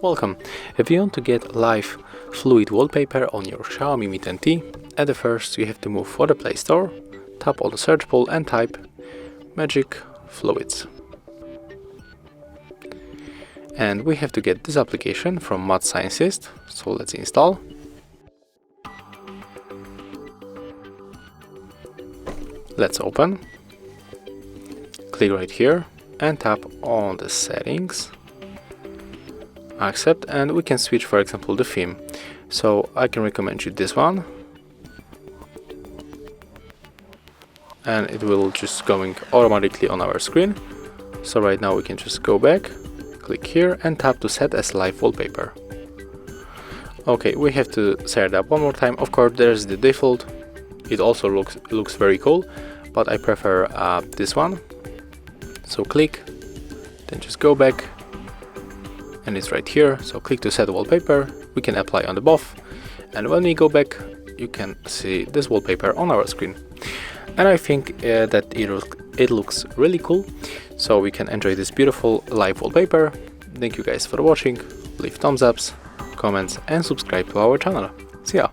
Welcome! If you want to get live fluid wallpaper on your XIAOMI Mi 10T, at the first you have to move for the Play Store, tap on the search bar and type Magic Fluids. And we have to get this application from Mad Scientist, so let's install. Let's open. Click right here and tap on the settings. Accept, and we can switch, for example, the theme. So I can recommend you this one, and it will just going automatically on our screen. So right now we can just go back, click here and tap to set as live wallpaper. Okay, we have to set it up one more time. Of course, there's the default. It also looks very cool, but I prefer this one. So click, then just go back, and it's right here. So click to set wallpaper. We can apply on the both, and when we go back, you can see this wallpaper on our screen. And I think that it looks really cool. So we can enjoy this beautiful live wallpaper. Thank you guys for watching. Leave thumbs ups, comments, and subscribe to our channel. See ya!